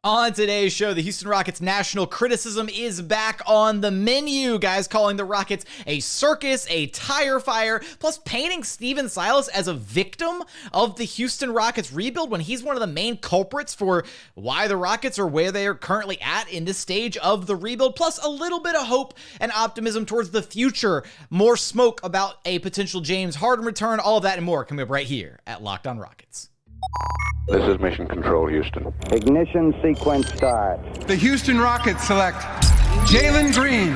On today's show, the Houston Rockets national criticism is back on the menu. Guys calling the Rockets a circus, a tire fire, plus painting Stephen Silas as a victim of the Houston Rockets rebuild when he's one of the main culprits for why the Rockets are where they are currently at in this stage of the rebuild, plus a little bit of hope and optimism towards the future. More smoke about a potential James Harden return, all of that and more coming up right here at Locked On Rockets. This is Mission Control, Houston. Ignition sequence start. The Houston Rockets select Jalen Green,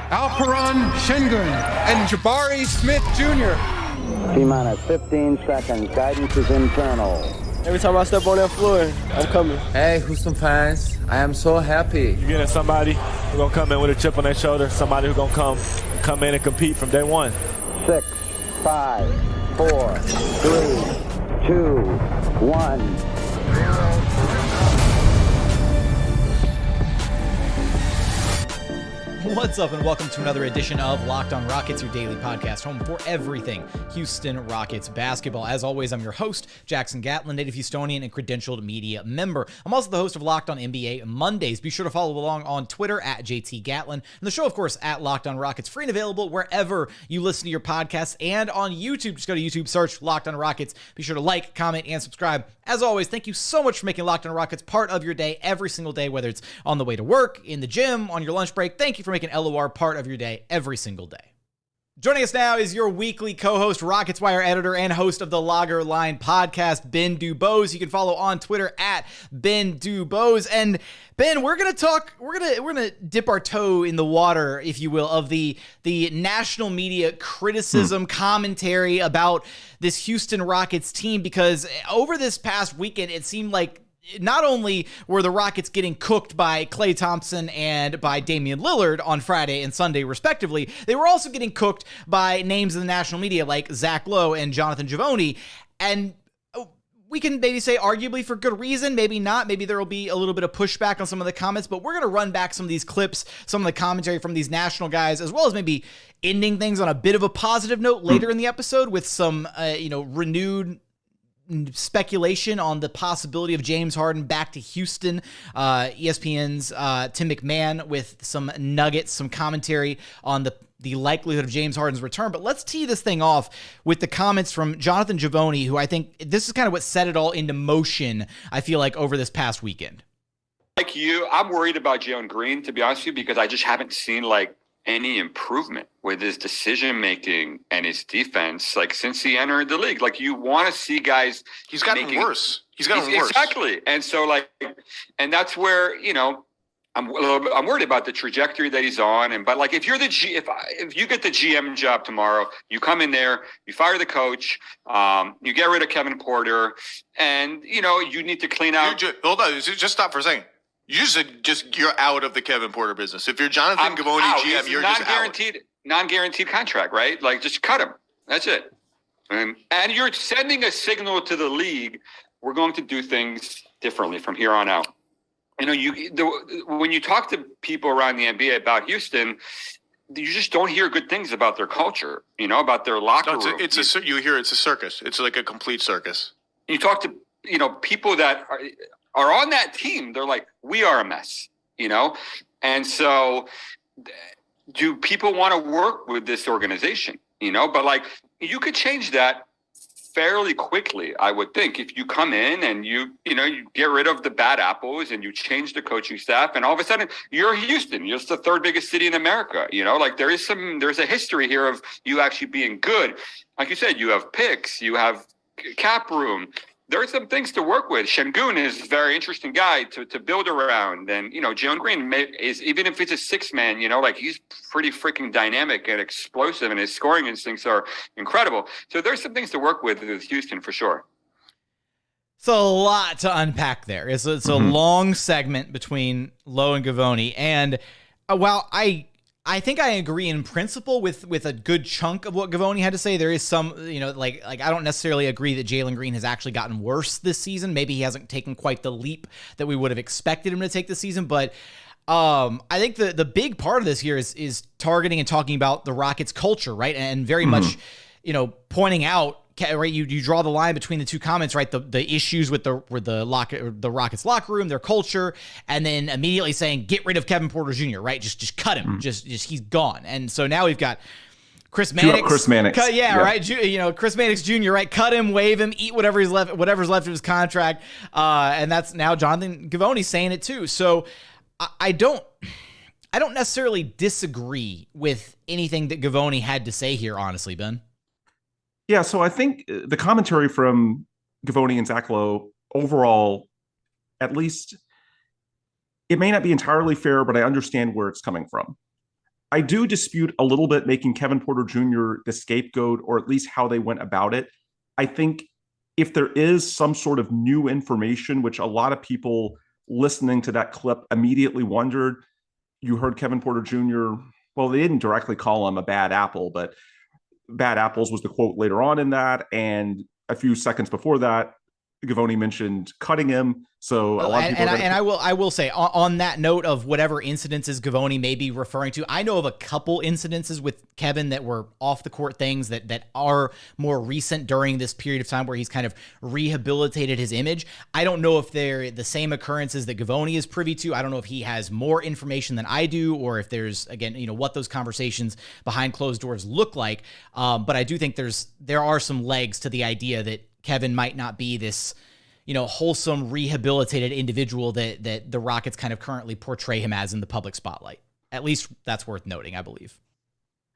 Alperen Sengun, and Jabari Smith Jr. T-minus 15 seconds. Guidance is internal. Every time I step on that floor, I'm coming. Hey, Houston fans, I am so happy. You're getting somebody who's going to come in with a chip on their shoulder, somebody who's going to come in and compete from day one. 6, 5, 4, 3, 2, 1. What's up, and welcome to another edition of Locked On Rockets, your daily podcast, home for everything Houston Rockets basketball. As always, I'm your host, Jackson Gatlin, native Houstonian and credentialed media member. I'm also the host of Locked On NBA Mondays. Be sure to follow along on Twitter at JT Gatlin, and the show, of course, at Locked On Rockets, free and available wherever you listen to your podcasts and on YouTube. Just go to YouTube, search Locked On Rockets. Be sure to like, comment, and subscribe. As always, thank you so much for making Locked On Rockets part of your day every single day, whether it's on the way to work, in the gym, on your lunch break. Thank you for making LOR part of your day every single day. Joining us now is your weekly co-host, Rockets Wire editor, and host of the Logger Line podcast, Ben DuBose. You can follow on Twitter at Ben DuBose. And Ben, we're gonna dip our toe in the water, if you will, of the national media criticism, commentary about this Houston Rockets team, because over this past weekend, it seemed like not only were the Rockets getting cooked by Klay Thompson and by Damian Lillard on Friday and Sunday, respectively, they were also getting cooked by names in the national media like Zach Lowe and Jonathan Givony. And we can maybe say arguably for good reason, maybe not. Maybe there will be a little bit of pushback on some of the comments, but we're going to run back some of these clips, some of the commentary from these national guys, as well as maybe ending things on a bit of a positive note later in the episode with some, renewed speculation on the possibility of James Harden back to Houston. ESPN's Tim MacMahon with some nuggets, some commentary on the likelihood of James Harden's return. But let's tee this thing off with the comments from Jonathan Givony, who I think this is kind of what set it all into motion, I feel like, over this past weekend. Like you, I'm worried about Jalen Green, to be honest with you, because I just haven't seen any improvement with his decision making and his defense since he entered the league. You want to see guys. He's gotten worse. He's gotten worse. Exactly. And so and that's where I'm worried about the trajectory that he's on. But if you're if you get the GM job tomorrow, you come in there, you fire the coach, you get rid of Kevin Porter, and you need to clean out. Hold on, just stop for a second. You said you're out of the Kevin Porter business. If you're Jonathan Givony, GM, you're just out. Non-guaranteed contract, right? Just cut him. That's it. And you're sending a signal to the league. We're going to do things differently from here on out. When you talk to people around the NBA about Houston, you just don't hear good things about their culture. About their locker room. You hear it's a circus. It's like a complete circus. You talk to people that are on that team, they're like, we are a mess, And so do people want to work with this organization, But you could change that fairly quickly, I would think, if you come in and you get rid of the bad apples and you change the coaching staff, and all of a sudden you're Houston. You're the third biggest city in America. There's a history here of you actually being good. Like you said, you have picks, you have cap room. There are some things to work with. Sengun is a very interesting guy to build around. And, Jalen Green is, even if it's a six-man, he's pretty freaking dynamic and explosive, and his scoring instincts are incredible. So there's some things to work with Houston for sure. It's a lot to unpack there. It's a long segment between Lowe and Givony. And while I think I agree in principle with a good chunk of what Givony had to say. There is some, I don't necessarily agree that Jalen Green has actually gotten worse this season. Maybe he hasn't taken quite the leap that we would have expected him to take this season. But I think the big part of this here is targeting and talking about the Rockets culture, right? And very much, pointing out right, you draw the line between the two comments, right? The issues with the Rockets locker room, their culture, and then immediately saying get rid of Kevin Porter Jr., right? Just cut him. Just he's gone. And so now we've got Chris Mannix. Chris Mannix. Right. Chris Mannix Jr., right? Cut him, waive him, eat whatever's left of his contract. And that's now Jonathan Givony saying it too. So I don't necessarily disagree with anything that Givony had to say here, honestly, Ben. Yeah, so I think the commentary from Givony and Zach Lowe overall, at least, it may not be entirely fair, but I understand where it's coming from. I do dispute a little bit making Kevin Porter Jr. the scapegoat, or at least how they went about it. I think if there is some sort of new information, which a lot of people listening to that clip immediately wondered, you heard Kevin Porter Jr., well, they didn't directly call him a bad apple, but bad apples was the quote later on in that. And a few seconds before that, Givony mentioned cutting him. So a lot of people I will say on that note of whatever incidences Givony may be referring to, I know of a couple incidences with Kevin that were off the court things that are more recent during this period of time where he's kind of rehabilitated his image. I don't know if they're the same occurrences that Givony is privy to. I don't know if he has more information than I do, or if there's, again, what those conversations behind closed doors look like. But I do think there are some legs to the idea that Kevin might not be this, wholesome, rehabilitated individual that the Rockets kind of currently portray him as in the public spotlight. At least that's worth noting, I believe.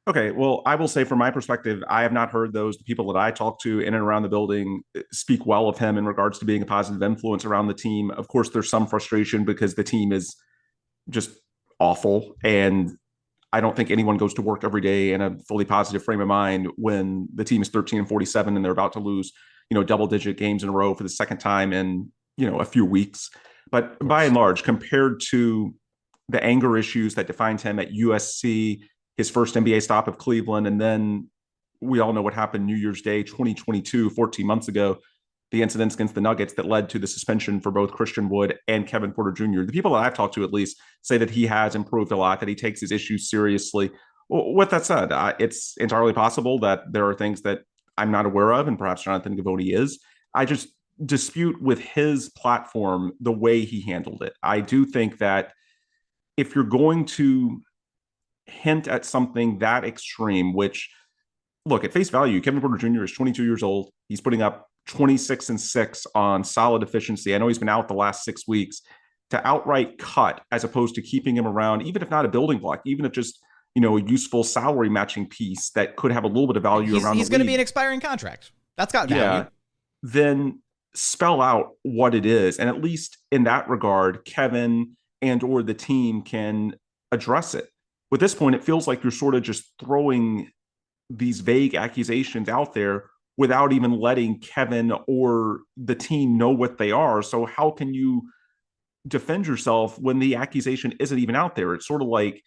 Okay, well, I will say from my perspective, I have not heard the people that I talk to in and around the building speak well of him in regards to being a positive influence around the team. Of course, there's some frustration because the team is just awful. And I don't think anyone goes to work every day in a fully positive frame of mind when the team is 13-47 and they're about to lose double-digit games in a row for the second time in, a few weeks. But by and large, compared to the anger issues that defined him at USC, his first NBA stop of Cleveland, and then we all know what happened New Year's Day 2022, 14 months ago, the incidents against the Nuggets that led to the suspension for both Christian Wood and Kevin Porter Jr. The people that I've talked to, at least, say that he has improved a lot, that he takes his issues seriously. With that said, it's entirely possible that there are things that I'm not aware of, and perhaps Jonathan Givony is. I just dispute with his platform the way he handled it. I do think that if you're going to hint at something that extreme, which, look, at face value, Kevin Porter Jr. is 22 years old. He's putting up 26-6 on solid efficiency. I know he's been out the last 6 weeks. To outright cut as opposed to keeping him around, even if not a building block, even if just a useful salary matching piece that could have a little bit of value around. He's going to be an expiring contract. That's got value. Yeah. Then spell out what it is, and at least in that regard, Kevin and or the team can address it. With this point, it feels like you're sort of just throwing these vague accusations out there without even letting Kevin or the team know what they are. So how can you defend yourself when the accusation isn't even out there? It's sort of like,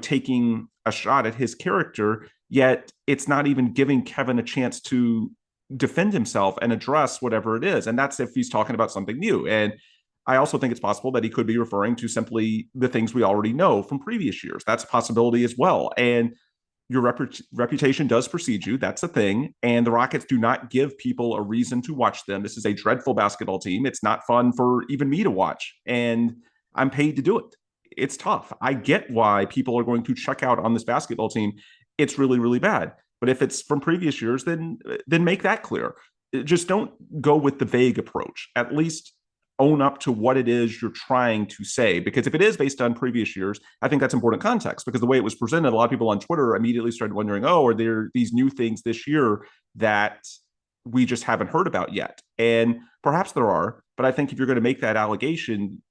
taking a shot at his character, yet it's not even giving Kevin a chance to defend himself and address whatever it is. And that's if he's talking about something new. And I also think it's possible that he could be referring to simply the things we already know from previous years. That's a possibility as well. And your reputation does precede you. That's a thing. And the Rockets do not give people a reason to watch them. This is a dreadful basketball team. It's not fun for even me to watch. And I'm paid to do it. It's tough. I get why people are going to check out on this basketball team. It's really, really bad. But if it's from previous years, then make that clear. Just don't go with the vague approach. At least own up to what it is you're trying to say. Because if it is based on previous years, I think that's important context. Because the way it was presented, a lot of people on Twitter immediately started wondering, are there these new things this year that we just haven't heard about yet? And perhaps there are. But I think if you're going to make that allegation,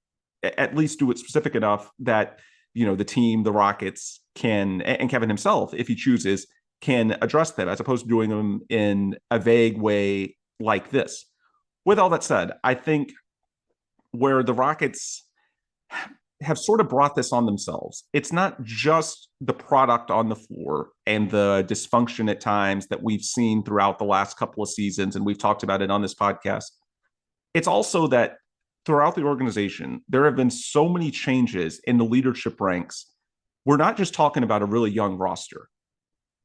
at least do it specific enough that, the team, the Rockets can, and Kevin himself, if he chooses, can address them as opposed to doing them in a vague way like this. With all that said, I think where the Rockets have sort of brought this on themselves, it's not just the product on the floor and the dysfunction at times that we've seen throughout the last couple of seasons, and we've talked about it on this podcast. It's also that throughout the organization, there have been so many changes in the leadership ranks. We're not just talking about a really young roster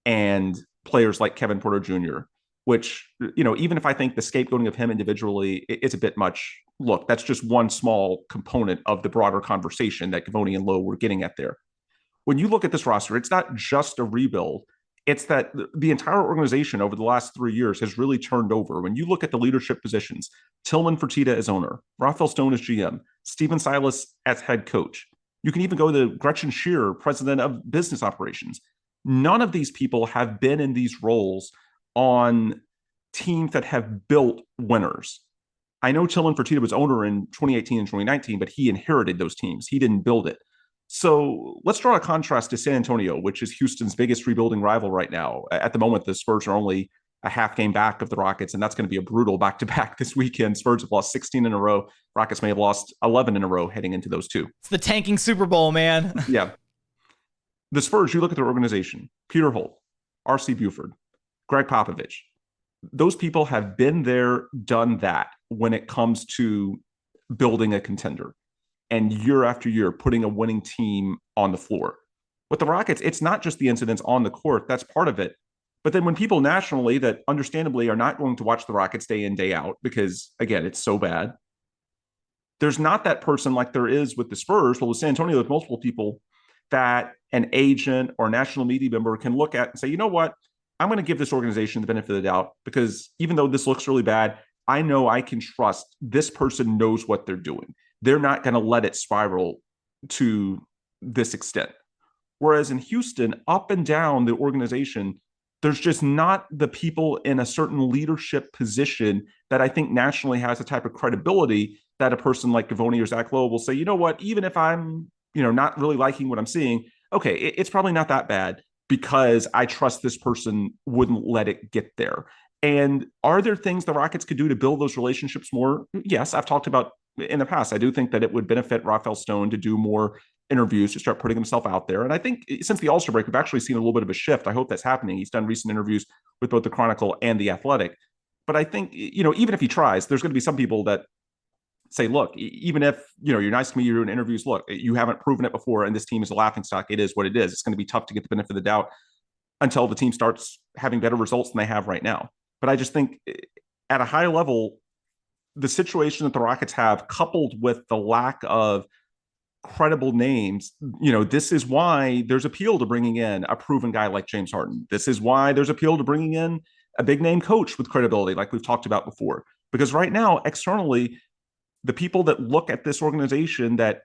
and players like Kevin Porter Jr. which, even if I think the scapegoating of him individually is a bit much, look, that's just one small component of the broader conversation that Givony and Lowe were getting at there. When you look at this roster, it's not just a rebuild. It's that the entire organization over the last 3 years has really turned over. When you look at the leadership positions, Tillman Fertitta as owner, Rafael Stone as GM, Stephen Silas as head coach. You can even go to Gretchen Shearer, president of business operations. None of these people have been in these roles on teams that have built winners. I know Tillman Fertitta was owner in 2018 and 2019, but he inherited those teams. He didn't build it. So let's draw a contrast to San Antonio, which is Houston's biggest rebuilding rival right now. At the moment, the Spurs are only a half game back of the Rockets, and that's going to be a brutal back-to-back this weekend. Spurs have lost 16 in a row. Rockets may have lost 11 in a row heading into those two. It's the tanking Super Bowl, man. Yeah. The Spurs, you look at their organization, Peter Holt, R.C. Buford, Greg Popovich. Those people have been there, done that when it comes to building a contender. And year after year, putting a winning team on the floor. With the Rockets, it's not just the incidents on the court. That's part of it. But then when people nationally that understandably are not going to watch the Rockets day in, day out, because, again, it's so bad, there's not that person like there is with the Spurs. Well, with San Antonio, there's multiple people that an agent or national media member can look at and say, you know what? I'm going to give this organization the benefit of the doubt because even though this looks really bad, I know I can trust this person knows what they're doing. They're not going to let it spiral to this extent. Whereas in Houston, up and down the organization, there's just not the people in a certain leadership position that I think nationally has the type of credibility that a person like Givony or Zach Lowe will say, you know what, even if I'm, not really liking what I'm seeing, okay, it's probably not that bad because I trust this person wouldn't let it get there. And are there things the Rockets could do to build those relationships more? Yes, I've talked about in the past. I do think that it would benefit Rafael Stone to do more interviews, to start putting himself out there. And I think since the All-Star break, we've actually seen a little bit of a shift. I hope that's happening. He's done recent interviews with both the Chronicle and the Athletic. But I think, even if he tries, there's going to be some people that say, look, even if, you're nice to me, you're doing interviews, look, you haven't proven it before, and this team is a laughingstock. It is what it is. It's going to be tough to get the benefit of the doubt until the team starts having better results than they have right now. But I just think at a high level, the situation that the Rockets have, coupled with the lack of credible names, this is why there's appeal to bringing in a proven guy like James Harden. This is why there's appeal to bringing in a big name coach with credibility, like we've talked about before. Because right now, externally, the people that look at this organization that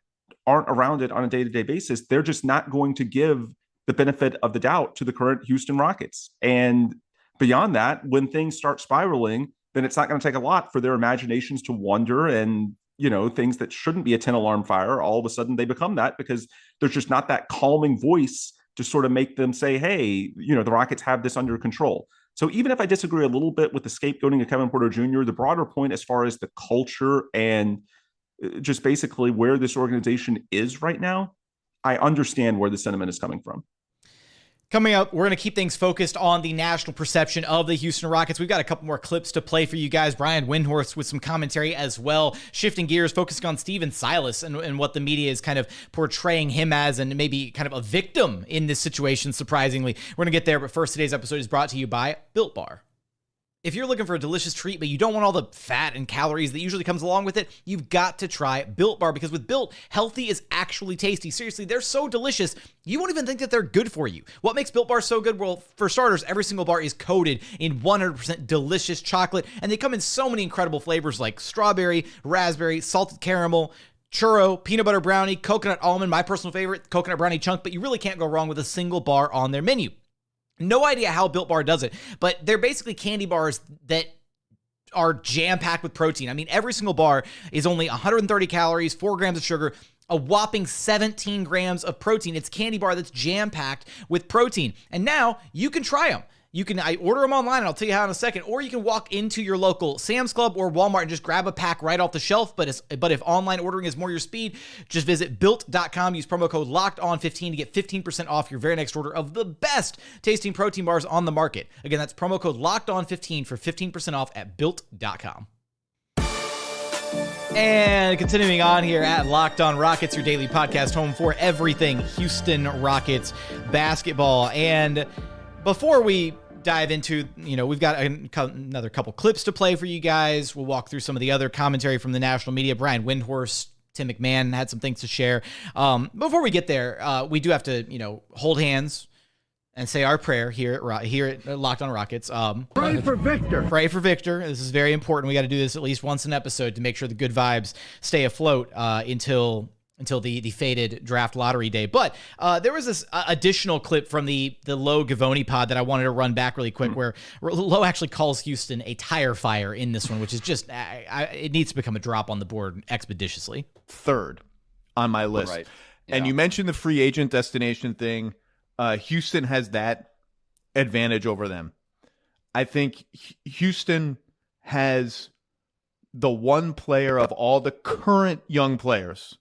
aren't around it on a day-to-day basis, they're just not going to give the benefit of the doubt to the current Houston Rockets. And beyond that, when things start spiraling, then it's not going to take a lot for their imaginations to wander and, things that shouldn't be a 10-alarm fire, all of a sudden they become that because there's just not that calming voice to sort of make them say, hey, the Rockets have this under control. So even if I disagree a little bit with the scapegoating of Kevin Porter Jr., the broader point as far as the culture and just basically where this organization is right now, I understand where the sentiment is coming from. Coming up, we're going to keep things focused on the national perception of the Houston Rockets. We've got a couple more clips to play for you guys. Brian Windhorst with some commentary as well. Shifting gears, focusing on Stephen Silas and what the media is kind of portraying him as and maybe kind of a victim in this situation, surprisingly. We're going to get there, but first, today's episode is brought to you by Built Bar. If you're looking for a delicious treat, but you don't want all the fat and calories that usually comes along with it, you've got to try Built Bar, because with Built, healthy is actually tasty. Seriously, they're so delicious, you won't even think that they're good for you. What makes Built Bar so good? Well, for starters, every single bar is coated in 100% delicious chocolate, and they come in so many incredible flavors like strawberry, raspberry, salted caramel, churro, peanut butter brownie, coconut almond, my personal favorite, coconut brownie chunk, but you really can't go wrong with a single bar on their menu. No idea how Built Bar does it, but they're basically candy bars that are jam-packed with protein. I mean, every single bar is only 130 calories, 4 grams of sugar, a whopping 17 grams of protein. It's candy bar that's jam-packed with protein. And now you can try them. I order them online, and I'll tell you how in a second, or you can walk into your local Sam's Club or Walmart and just grab a pack right off the shelf. But if online ordering is more your speed, just visit Built.com. Use promo code LOCKEDON15 to get 15% off your very next order of the best tasting protein bars on the market. Again, that's promo code LOCKEDON15 for 15% off at Built.com. And continuing on here at Locked On Rockets, your daily podcast home for everything Houston Rockets basketball. And before we dive into, we've got another couple clips to play for you guys. We'll walk through some of the other commentary from the national media. Brian Windhorst, Tim MacMahon had some things to share. Before we get there, we do have to, hold hands and say our prayer here at Locked on Rockets. Pray for Victor. Pray for Victor. This is very important. We got to do this at least once an episode to make sure the good vibes stay afloat until the fated draft lottery day. But there was this additional clip from the Lowe Givony pod that I wanted to run back really quick, where Lowe actually calls Houston a tire fire in this one, which is just, it needs to become a drop on the board expeditiously. Third on my list. Right. Yeah. And you mentioned the free agent destination thing. Houston has that advantage over them. I think Houston has the one player of all the current young players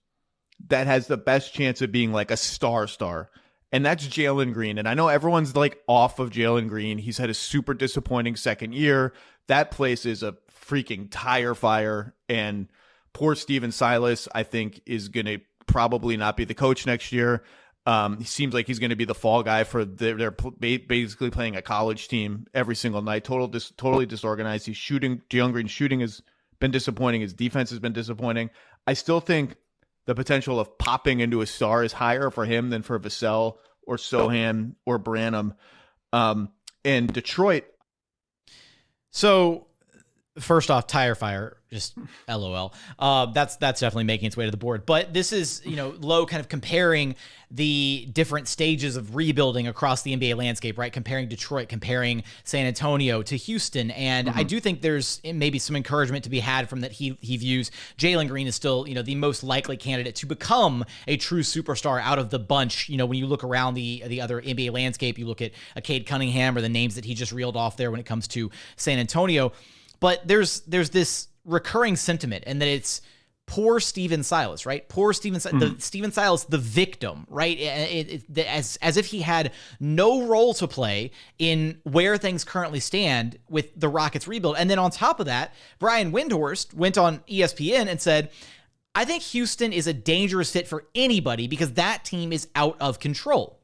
that has the best chance of being like a star, and that's Jalen Green. And I know everyone's like off of Jalen Green. He's had a super disappointing second year. That place is a freaking tire fire, and poor Stephen Silas, I think, is going to probably not be the coach next year. He seems like he's going to be the fall guy for they're basically playing a college team every single night. Totally disorganized. Jalen Green's shooting has been disappointing. His defense has been disappointing. I still think the potential of popping into a star is higher for him than for Vassell or Sohan or Branham. And Detroit. So first off, tire fire, just LOL. That's definitely making its way to the board. But this is, Lowe kind of comparing the different stages of rebuilding across the NBA landscape, right? Comparing Detroit, comparing San Antonio to Houston. And I do think there's maybe some encouragement to be had from that. He views Jalen Green is still, the most likely candidate to become a true superstar out of the bunch. When you look around the other NBA landscape, you look at Cade Cunningham or the names that he just reeled off there when it comes to San Antonio. But there's this recurring sentiment, and that it's poor Stephen Silas, right? Poor Stephen Silas, the victim, right? As if he had no role to play in where things currently stand with the Rockets rebuild. And then on top of that, Brian Windhorst went on ESPN and said, I think Houston is a dangerous fit for anybody because that team is out of control.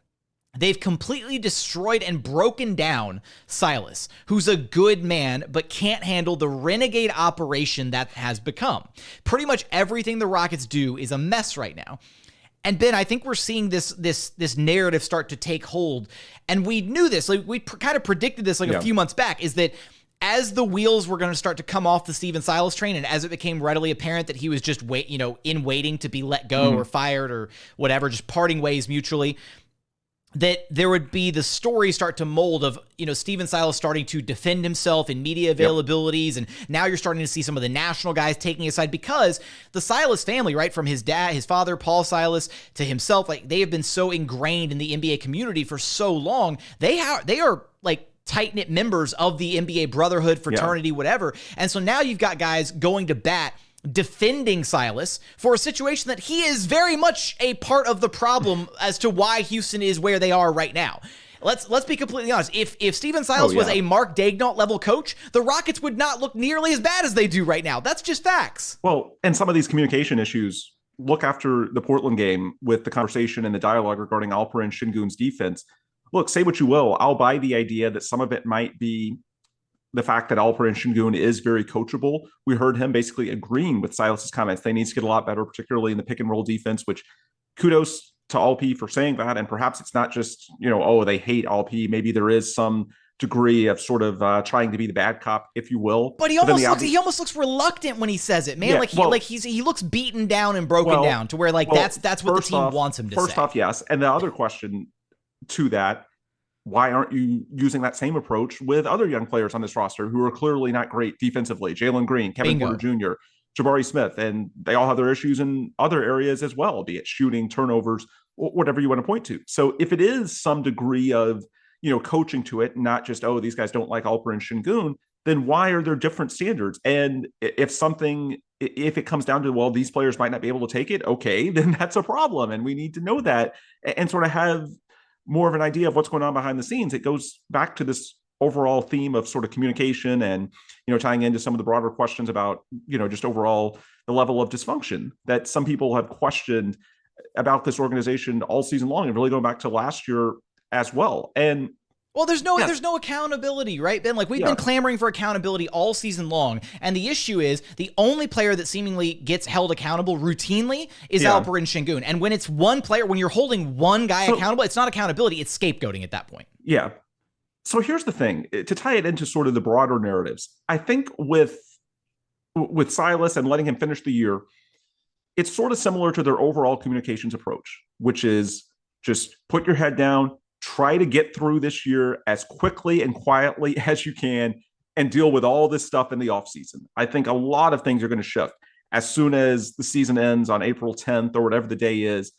They've completely destroyed and broken down Silas, who's a good man, but can't handle the renegade operation that has become. Pretty much everything the Rockets do is a mess right now. And Ben, I think we're seeing this narrative start to take hold. And we knew this, like we kind of predicted this a few months back, is that as the wheels were going to start to come off the Stephen Silas train, and as it became readily apparent that he was just waiting to be let go or fired or whatever, just parting ways mutually, that there would be the story start to mold of, Stephen Silas starting to defend himself in media availabilities. And now you're starting to see some of the national guys taking his side because the Silas family, right, from his dad, his father, Paul Silas, to himself, like they have been so ingrained in the NBA community for so long. They are like tight-knit members of the NBA brotherhood, fraternity, whatever. And so now you've got guys going to bat defending Silas for a situation that he is very much a part of the problem as to why Houston is where they are right now. Let's be completely honest. If Stephen Silas was a Mark Daignault level coach, the Rockets would not look nearly as bad as they do right now. That's just facts. Well, and some of these communication issues, look after the Portland game with the conversation and the dialogue regarding Alperen Şengün's defense. Look, say what you will, I'll buy the idea that some of it might be the fact that Alperen Şengün is very coachable. We heard him basically agreeing with Silas's comments. They need to get a lot better, particularly in the pick and roll defense, which kudos to Alp for saying that. And perhaps it's not just, they hate Alp. Maybe there is some degree of sort of trying to be the bad cop, if you will. But he almost looks reluctant when he says it, man. Yeah, he looks beaten down and broken down to where that's what the team wants him to say. First off, yes. And the other question to that, why aren't you using that same approach with other young players on this roster who are clearly not great defensively? Jalen Green, Kevin Porter Jr., Jabari Smith, and they all have their issues in other areas as well, be it shooting, turnovers, whatever you want to point to. So if it is some degree of, coaching to it, not just, these guys don't like Alperen Şengün, then why are there different standards? And if it comes down to, these players might not be able to take it, okay, then that's a problem. And we need to know that and sort of have more of an idea of what's going on behind the scenes. It goes back to this overall theme of sort of communication and, tying into some of the broader questions about, just overall the level of dysfunction that some people have questioned about this organization all season long and really going back to last year as well. And Well, there's no accountability, right, Ben? Like, we've been clamoring for accountability all season long, and the issue is the only player that seemingly gets held accountable routinely is Alperen Sengun. And when it's one player, when you're holding one guy accountable, it's not accountability, it's scapegoating at that point. Yeah. So here's the thing, to tie it into sort of the broader narratives. I think with Silas and letting him finish the year, it's sort of similar to their overall communications approach, which is just put your head down, try to get through this year as quickly and quietly as you can, and deal with all this stuff in the offseason. I think a lot of things are going to shift as soon as the season ends on April 10th or whatever the day is,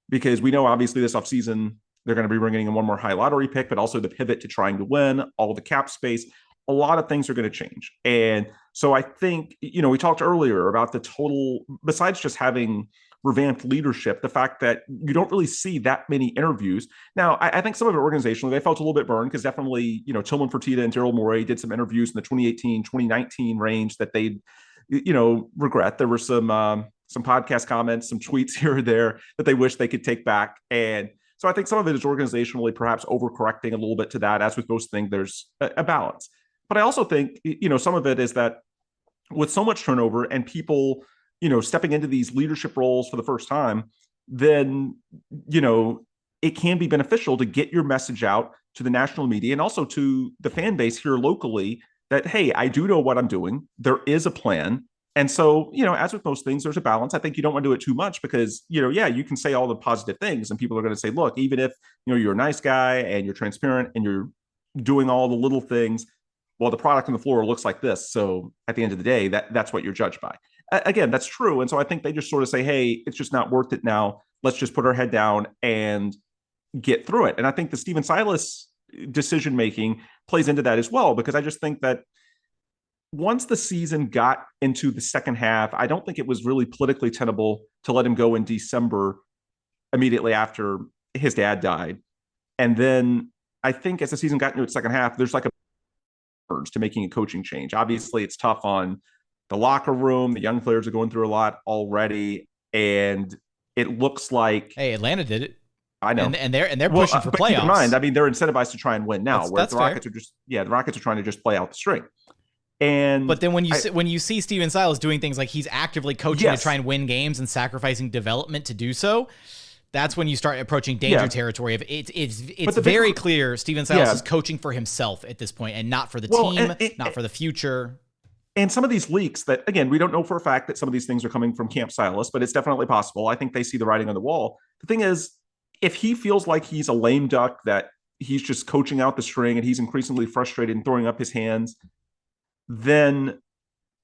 because we know obviously this offseason they're going to be bringing in one more high lottery pick, but also the pivot to trying to win, all the cap space. A lot of things are going to change. And so I think, we talked earlier about the total, besides just having revamped leadership, the fact that you don't really see that many interviews. Now, I think some of it organizationally, they felt a little bit burned because definitely, Tillman Fertitta and Daryl Morey did some interviews in the 2018, 2019 range that they, regret. There were some podcast comments, some tweets here or there that they wish they could take back. And so I think some of it is organizationally perhaps overcorrecting a little bit to that. As with most things, there's a balance. But I also think, some of it is that with so much turnover and people, stepping into these leadership roles for the first time, then, it can be beneficial to get your message out to the national media and also to the fan base here locally that, hey, I do know what I'm doing. There is a plan. And so, as with most things, there's a balance. I think you don't want to do it too much because, you can say all the positive things and people are going to say, look, even if, you're a nice guy and you're transparent and you're doing all the little things, well, the product on the floor looks like this. So at the end of the day, that's what you're judged by. Again, that's true. And so I think they just sort of say, hey, it's just not worth it now. Let's just put our head down and get through it. And I think the Stephen Silas decision-making plays into that as well, because I just think that once the season got into the second half, I don't think it was really politically tenable to let him go in December immediately after his dad died. And then I think as the season got into its second half, there's like a urge to making a coaching change. Obviously, it's tough on the locker room. The young players are going through a lot already. And it looks like... Hey, Atlanta did it. I know. And they're pushing for playoffs. Keep in mind, they're incentivized to try and win now, whereas the Rockets fair. the Rockets are trying to just play out the string. But then when you see Stephen Silas doing things like he's actively coaching to try and win games and sacrificing development to do so, that's when you start approaching danger territory. Of it's very clear Stephen Silas is coaching for himself at this point and not for the team, not for the future. And some of these leaks that, again, we don't know for a fact that some of these things are coming from Camp Silas, but it's definitely possible. I think they see the writing on the wall. The thing is, if he feels like he's a lame duck, that he's just coaching out the string and he's increasingly frustrated and throwing up his hands, then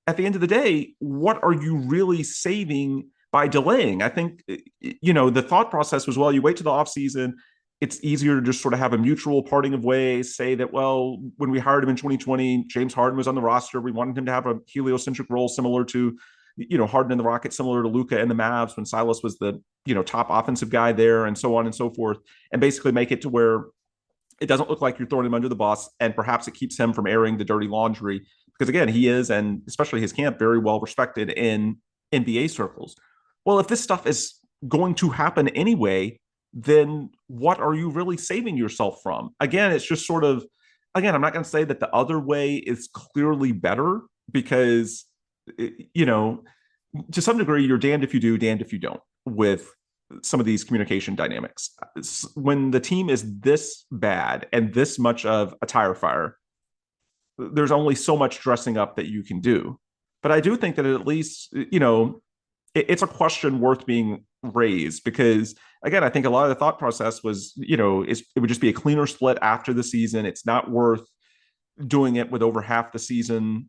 at the end of the day, what are you really saving by delaying? I think, the thought process was, well, you wait to the offseason. It's easier to just sort of have a mutual parting of ways, say that, well, when we hired him in 2020, James Harden was on the roster. We wanted him to have a heliocentric role similar to, Harden in the Rockets, similar to Luka in the Mavs when Silas was the, top offensive guy there, and so on and so forth, and basically make it to where it doesn't look like you're throwing him under the bus, and perhaps it keeps him from airing the dirty laundry. Because again, he is, and especially his camp, very well respected in NBA circles. Well, if this stuff is going to happen anyway, then what are you really saving yourself from? Again, it's just sort of, I'm not going to say that the other way is clearly better because, to some degree, you're damned if you do, damned if you don't with some of these communication dynamics. When the team is this bad and this much of a tire fire, there's only so much dressing up that you can do. But I do think that at least, it's a question worth being raised because, again, I think a lot of the thought process was, it would just be a cleaner split after the season. It's not worth doing it with over half the season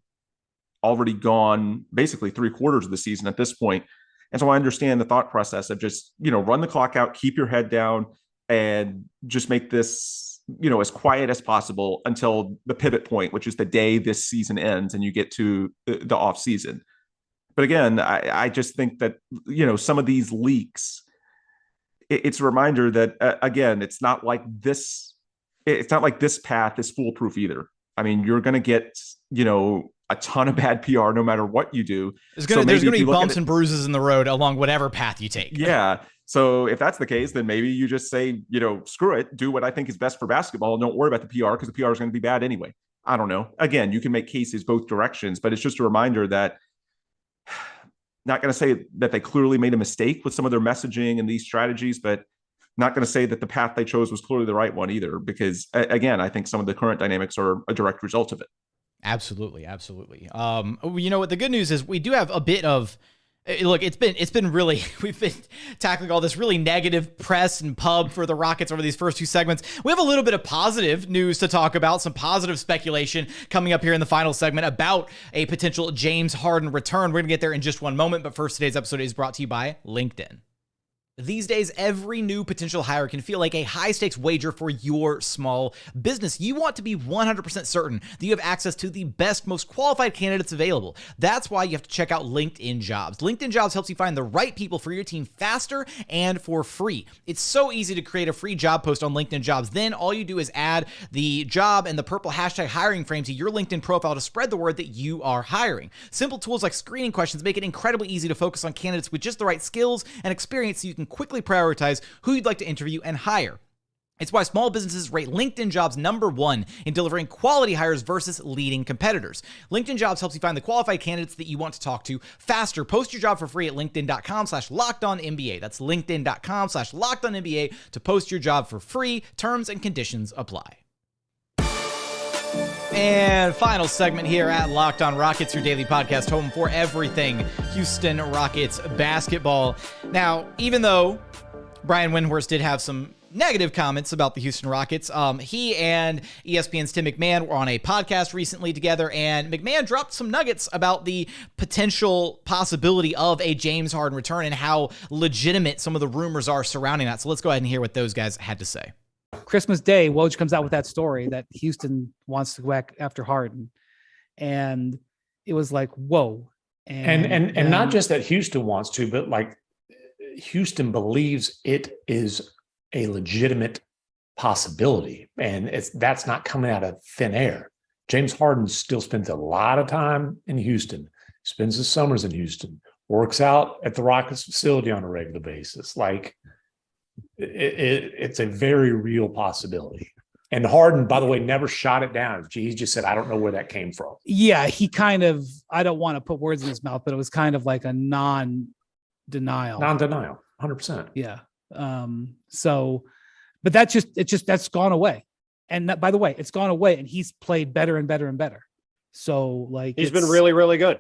already gone, basically 3/4 of the season at this point. And so I understand the thought process of just, run the clock out, keep your head down, and just make this, as quiet as possible until the pivot point, which is the day this season ends and you get to the off season. But again, I just think that, some of these leaks, it's a reminder that, again, it's not like this path is foolproof either. I mean, you're going to get, a ton of bad PR no matter what you do. There's going to be bumps and bruises in the road along whatever path you take. Yeah. So if that's the case, then maybe you just say, screw it, do what I think is best for basketball. Don't worry about the PR because the PR is going to be bad anyway. I don't know. Again, you can make cases both directions, but it's just a reminder that not going to say that they clearly made a mistake with some of their messaging and these strategies, but not going to say that the path they chose was clearly the right one either, because again, I think some of the current dynamics are a direct result of it. Absolutely. Absolutely. What the good news is we do have a bit of, look, it's been really, we've been tackling all this really negative press and pub for the Rockets over these first two segments. We have a little bit of positive news to talk about, some positive speculation coming up here in the final segment about a potential James Harden return. We're going to get there in just one moment, but first, today's episode is brought to you by LinkedIn. These days, every new potential hire can feel like a high-stakes wager for your small business. You want to be 100% certain that you have access to the best, most qualified candidates available. That's why you have to check out LinkedIn Jobs. LinkedIn Jobs helps you find the right people for your team faster and for free. It's so easy to create a free job post on LinkedIn Jobs. Then all you do is add the job and the purple hashtag hiring frame to your LinkedIn profile to spread the word that you are hiring. Simple tools like screening questions make it incredibly easy to focus on candidates with just the right skills and experience so you can quickly prioritize who you'd like to interview and hire. It's why small businesses rate LinkedIn Jobs #1 in delivering quality hires versus leading competitors. LinkedIn Jobs helps you find the qualified candidates that you want to talk to faster. Post your job for free at linkedin.com/lockedonnba. That's linkedin.com/lockedonnba to post your job for free. Terms and conditions apply. And final segment here at Locked On Rockets, your daily podcast home for everything Houston Rockets basketball. Now, even though Brian Windhorst did have some negative comments about the Houston Rockets, he and ESPN's Tim MacMahon were on a podcast recently together, and MacMahon dropped some nuggets about the potential possibility of a James Harden return and how legitimate some of the rumors are surrounding that. So let's go ahead and hear what those guys had to say. Christmas Day, Woj comes out with that story that Houston wants to go back after Harden. And it was like, whoa. And not just that Houston wants to, but like Houston believes it is a legitimate possibility. And that's not coming out of thin air. James Harden still spends a lot of time in Houston, spends his summers in Houston, works out at the Rockets facility on a regular basis. Like, it's a very real possibility. And Harden, by the way, never shot it down. He just said, I don't know where that came from. Yeah, he kind of, I don't want to put words in his mouth, but it was kind of like a non-denial. 100%. Yeah. But that's gone away. And that, by the way, it's gone away, and he's played better and better and better. So like he's been really, really good.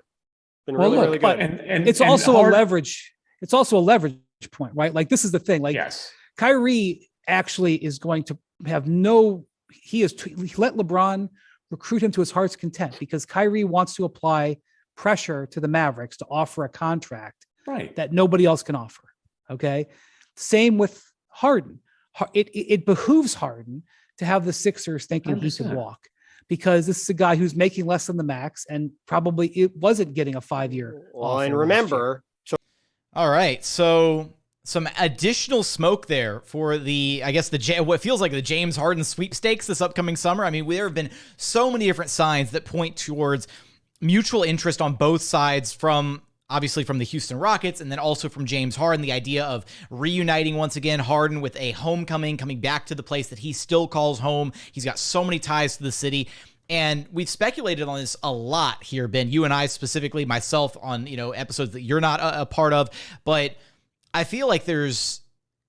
Really good. And it's also a leverage. It's also a leverage point, right? Like this is the thing. Like yes. Kyrie actually is going to have he let LeBron recruit him to his heart's content because Kyrie wants to apply pressure to the Mavericks to offer a contract that nobody else can offer. Okay. Same with Harden. It behooves Harden to have the Sixers thinking 100%. He could walk because this is a guy who's making less than the max and probably it wasn't getting a 5-year. Well, and remember, all right. So some additional smoke there for what feels like the James Harden sweepstakes this upcoming summer. I mean, there have been so many different signs that point towards mutual interest on both sides obviously from the Houston Rockets and then also from James Harden, the idea of reuniting once again Harden with a homecoming, coming back to the place that he still calls home. He's got so many ties to the city. And we've speculated on this a lot here, Ben, you and I specifically, myself on, episodes that you're not a part of, but I feel like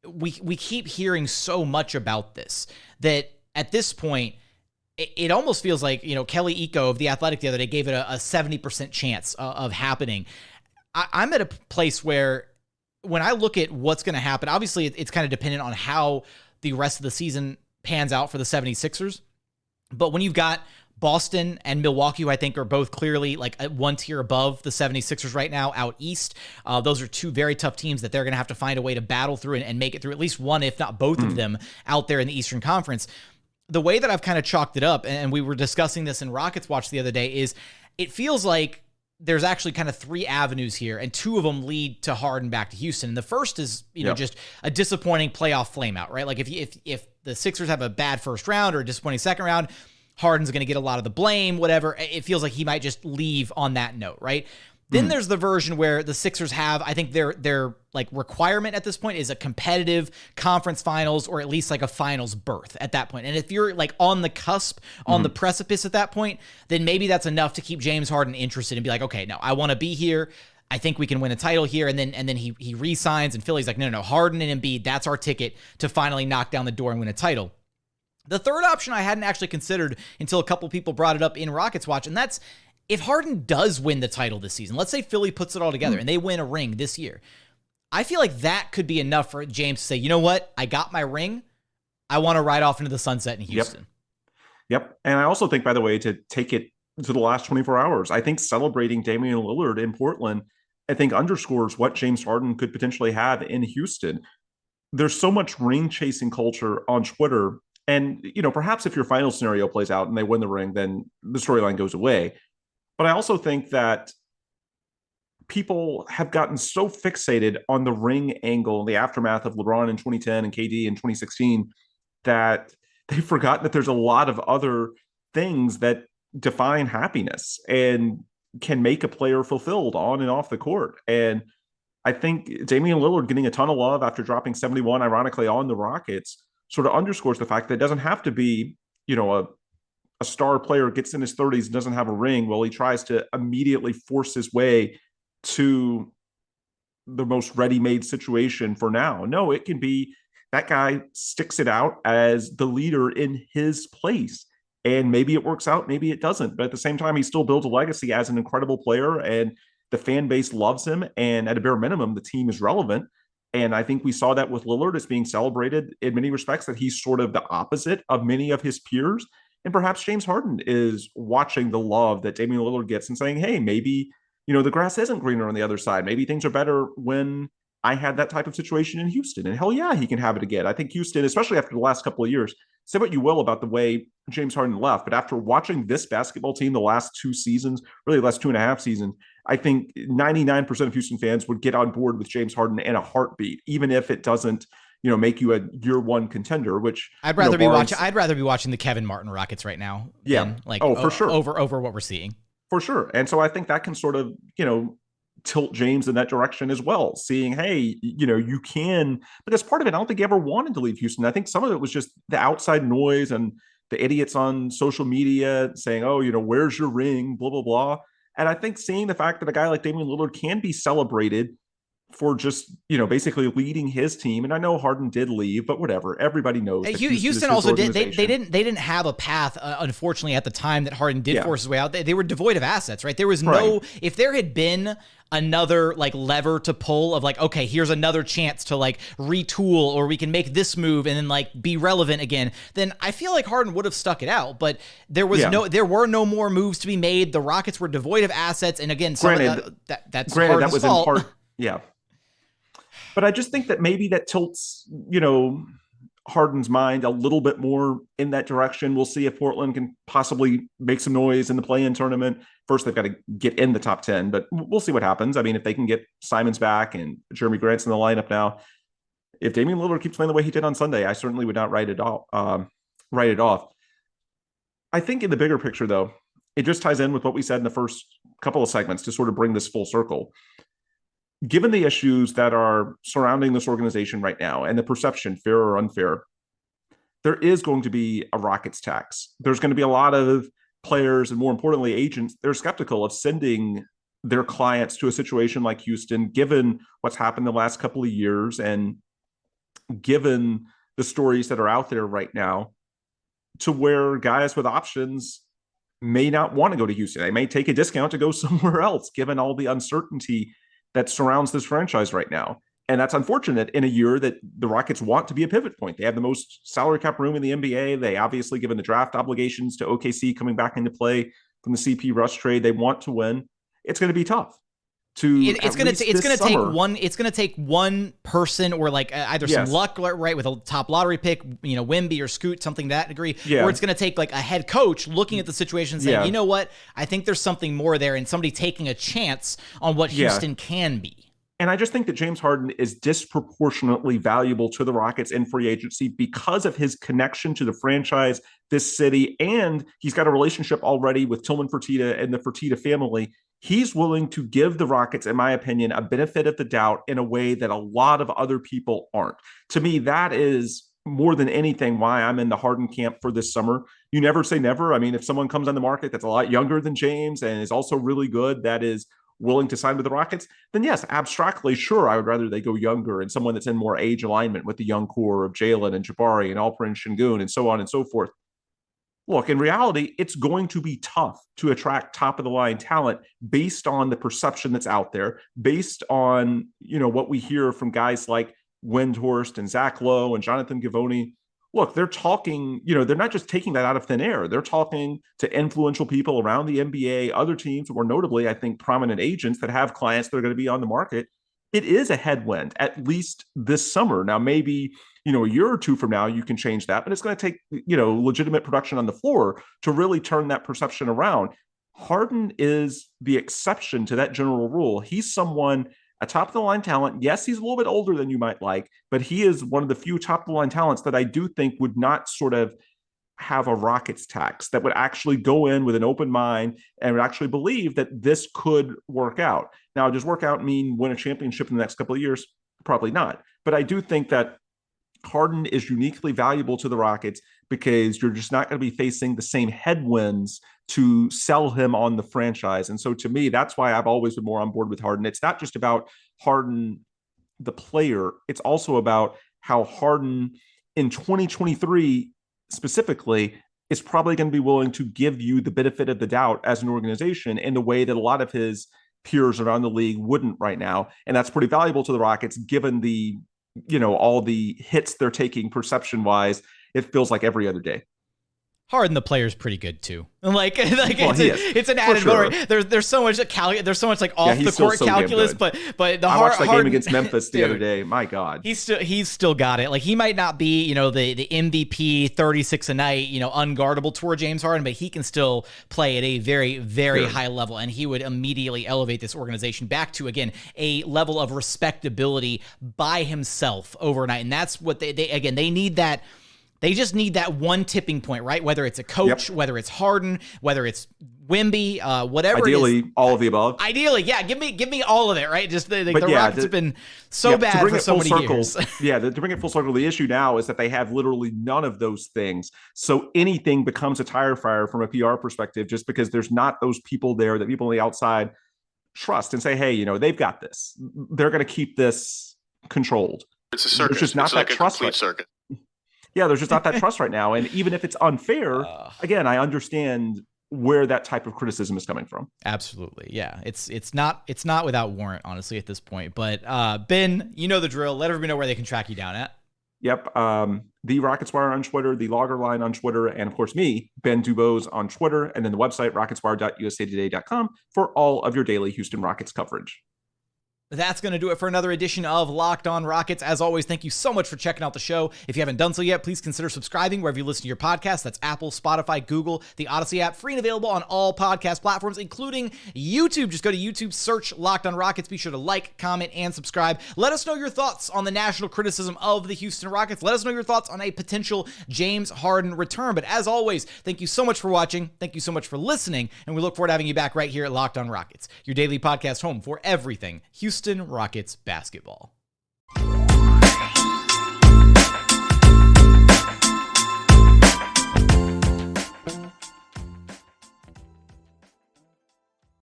we keep hearing so much about this that at this point, it almost feels like, Kelly Iko of The Athletic the other day gave it a 70% chance of happening. I'm at a place where when I look at what's going to happen, obviously it's kind of dependent on how the rest of the season pans out for the 76ers. But when you've got Boston and Milwaukee, who I think are both clearly like one tier above the 76ers right now out east. Those are two very tough teams that they're going to have to find a way to battle through and make it through at least one, if not both of them out there in the Eastern Conference. The way that I've kind of chalked it up, and we were discussing this in Rockets Watch the other day, is it feels like there's actually kind of three avenues here, and two of them lead to Harden back to Houston. And the first is, just a disappointing playoff flameout, right? Like if the Sixers have a bad first round or a disappointing second round, Harden's going to get a lot of the blame, whatever. It feels like he might just leave on that note, right? Then there's the version where the Sixers have, I think their like requirement at this point is a competitive conference finals or at least like a finals berth at that point. And if you're like on the cusp, on the precipice at that point, then maybe that's enough to keep James Harden interested and be like, okay, no, I want to be here. I think we can win a title here. And then he re-signs and Philly's like, no, Harden and Embiid, that's our ticket to finally knock down the door and win a title. The third option I hadn't actually considered until a couple people brought it up in Rockets Watch, and that's if Harden does win the title this season. Let's say Philly puts it all together and they win a ring this year. I feel like that could be enough for James to say, you know what? I got my ring. I want to ride off into the sunset in Houston. Yep. And I also think, by the way, to take it to the last 24 hours, I think celebrating Damian Lillard in Portland, I think underscores what James Harden could potentially have in Houston. There's so much ring chasing culture on Twitter. And, perhaps if your final scenario plays out and they win the ring, then the storyline goes away. But I also think that people have gotten so fixated on the ring angle, the aftermath of LeBron in 2010 and KD in 2016, that they've forgotten that there's a lot of other things that define happiness and can make a player fulfilled on and off the court. And I think Damian Lillard getting a ton of love after dropping 71, ironically, on the Rockets sort of underscores the fact that it doesn't have to be, a star player gets in his 30s and doesn't have a ring. Well, he tries to immediately force his way to the most ready-made situation for now. No, it can be that guy sticks it out as the leader in his place. And maybe it works out, maybe it doesn't. But at the same time, he still builds a legacy as an incredible player, and the fan base loves him. And at a bare minimum, the team is relevant. And I think we saw that with Lillard. It's being celebrated in many respects that he's sort of the opposite of many of his peers. And perhaps James Harden is watching the love that Damian Lillard gets and saying, hey, maybe, the grass isn't greener on the other side. Maybe things are better when I had that type of situation in Houston. And hell yeah, he can have it again. I think Houston, especially after the last couple of years, say what you will about the way James Harden left, but after watching this basketball team the last 2 seasons, really the last 2.5 seasons, I think 99% of Houston fans would get on board with James Harden in a heartbeat, even if it doesn't, make you a year one contender, which I'd rather be watching the Kevin Martin Rockets right now. Yeah. For sure. Over what we're seeing. For sure. And so I think that can sort of, tilt James in that direction as well, seeing, hey, you can, because part of it, I don't think he ever wanted to leave Houston. I think some of it was just the outside noise and the idiots on social media saying, oh, where's your ring, blah, blah, blah. And I think seeing the fact that a guy like Damian Lillard can be celebrated for just, basically leading his team. And I know Harden did leave, but whatever. Everybody knows. Houston also did. They didn't have a path, unfortunately, at the time that Harden did force his way out. They were devoid of assets, right? There was if there had been another lever to pull of okay, here's another chance to retool, or we can make this move and then be relevant again, then I feel like Harden would have stuck it out. But there were no more moves to be made. The Rockets were devoid of assets. And again, that's Harden's that was fault. In part, yeah. But I just think that maybe that tilts, Harden's mind a little bit more in that direction. We'll see if Portland can possibly make some noise in the play-in tournament. First, they've got to get in the top 10, but we'll see what happens. I mean, if they can get Simons back and Jeremy Grant's in the lineup now, if Damian Lillard keeps playing the way he did on Sunday, I certainly would not write it off. I think in the bigger picture, though, it just ties in with what we said in the first couple of segments to sort of bring this full circle. Given the issues that are surrounding this organization right now and the perception, fair or unfair, there is going to be a Rockets tax. There's going to be a lot of players and, more importantly, agents. They're skeptical of sending their clients to a situation like Houston, given what's happened the last couple of years and given the stories that are out there right now, to where guys with options may not want to go to Houston. They may take a discount to go somewhere else, given all the uncertainty that surrounds this franchise right now. And that's unfortunate in a year that the Rockets want to be a pivot point. They have the most salary cap room in the NBA. They obviously, given the draft obligations to OKC coming back into play from the CP Rush trade, they want to win. It's going to be tough. It's going to take one person, or either some luck, right, with a top lottery pick, Wemby or Scoot, something to that degree, or it's going to take a head coach looking at the situation and saying, you know what, I think there's something more there, and somebody taking a chance on what Houston can be. And I just think that James Harden is disproportionately valuable to the Rockets in free agency because of his connection to the franchise, this city, and he's got a relationship already with Tillman Fertitta and the Fertitta family. He's willing to give the Rockets, in my opinion, a benefit of the doubt in a way that a lot of other people aren't. To me, that is more than anything why I'm in the Harden camp for this summer. You never say never. I mean, if someone comes on the market that's a lot younger than James and is also really good, that is willing to sign with the Rockets, then yes, abstractly, sure, I would rather they go younger and someone that's in more age alignment with the young core of Jalen and Jabari and Alperen, Sengun, and so on and so forth. Look, in reality, it's going to be tough to attract top of the line talent based on the perception that's out there, based on, what we hear from guys like Windhorst and Zach Lowe and Jonathan Givony. Look, they're talking, they're not just taking that out of thin air. They're talking to influential people around the NBA, other teams, or notably, I think, prominent agents that have clients that are going to be on the market. It is a headwind, at least this summer. Now, maybe, a year or two from now, you can change that, but it's going to take, legitimate production on the floor to really turn that perception around. Harden is the exception to that general rule. He's someone, a top-of-the-line talent. Yes, he's a little bit older than you might like, but he is one of the few top-of-the-line talents that I do think would not sort of have a Rockets tax, that would actually go in with an open mind and would actually believe that this could work out. Now, does work out mean win a championship in the next couple of years? Probably not. But I do think that Harden is uniquely valuable to the Rockets because you're just not going to be facing the same headwinds to sell him on the franchise. And so to me, that's why I've always been more on board with Harden. It's not just about Harden, the player. It's also about how Harden in 2023 specifically is probably going to be willing to give you the benefit of the doubt as an organization in the way that a lot of his peers around the league wouldn't right now. And that's pretty valuable to the Rockets, given the, all the hits they're taking perception wise. It feels like every other day. Harden, the player, is pretty good too. It's an added sure. There's so much there's so much like off the court calculus, but the I watched that Harden, game against Memphis the other day. My God, he's still got it. Like, he might not be the MVP 36 a night unguardable toward James Harden, but he can still play at a very, very high level, and he would immediately elevate this organization back to, again, a level of respectability by himself overnight. And that's what they need. That they just need that one tipping point, right? Whether it's a coach, whether it's Harden, whether it's Wemby, whatever. Ideally, it is. all of the above. Ideally, yeah. Give me all of it, right? Just the Rockets have been so bad for so many years. To bring it full circle, the issue now is that they have literally none of those things. So anything becomes a tire fire from a PR perspective, just because there's not those people there that people on the outside trust and say, hey, they've got this. They're going to keep this controlled. It's a circus. There's just not it's that like a trust complete circuit. Yeah, there's just not that trust right now. And even if it's unfair, again, I understand where that type of criticism is coming from. Absolutely. Yeah. It's not without warrant, honestly, at this point. But Ben, you know the drill. Let everybody know where they can track you down at. Yep. The Rockets Wire on Twitter, the Logger Line on Twitter, and of course me, Ben DuBose on Twitter, and then the website rocketswire.usatoday.com for all of your daily Houston Rockets coverage. That's going to do it for another edition of Locked On Rockets. As always, thank you so much for checking out the show. If you haven't done so yet, please consider subscribing wherever you listen to your podcast. That's Apple, Spotify, Google, the Odyssey app, free and available on all podcast platforms, including YouTube. Just go to YouTube, search Locked On Rockets. Be sure to like, comment, and subscribe. Let us know your thoughts on the national criticism of the Houston Rockets. Let us know your thoughts on a potential James Harden return. But as always, thank you so much for watching. Thank you so much for listening. And we look forward to having you back right here at Locked On Rockets, your daily podcast home for everything Houston Rockets basketball.